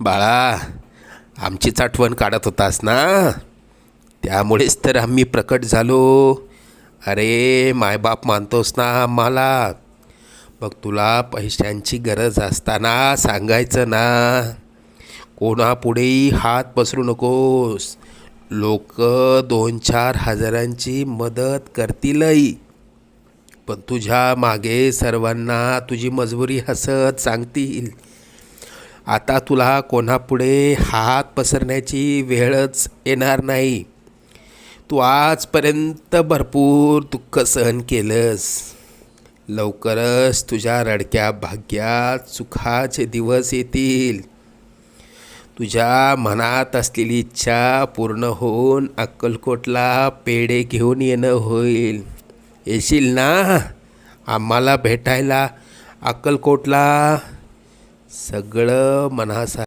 बाळा, आमचीच आठवण काढत होतास ना, त्यामुळेच तर आम्ही प्रकट झालो. अरे मायबाप मानतोस ना आम्हाला, मग तुला पैशांची गरज असताना सांगायचं ना. कोणापुढेही हात पसरू नकोस. लोक 2-4 हजारांची मदत करतीलही, पण तुझ्या मागे सर्वांना तुझी मजबुरी हसत सांगतील. आता तुला कोणापुढे हात पसरण्याची वेळच येणार नाही. तू आजपर्यंत भरपूर दुःख सहन केलंस. लवकरच तुझ्या रडक्या भाग्यात सुखाचे दिवस येतील. तुझ्या मनात असलेली इच्छा पूर्ण होऊन अक्कलकोटला पेढे घेऊन येणं होईल. येशील ना आम्हाला भेटायला अक्कलकोटला? सगळं मनासा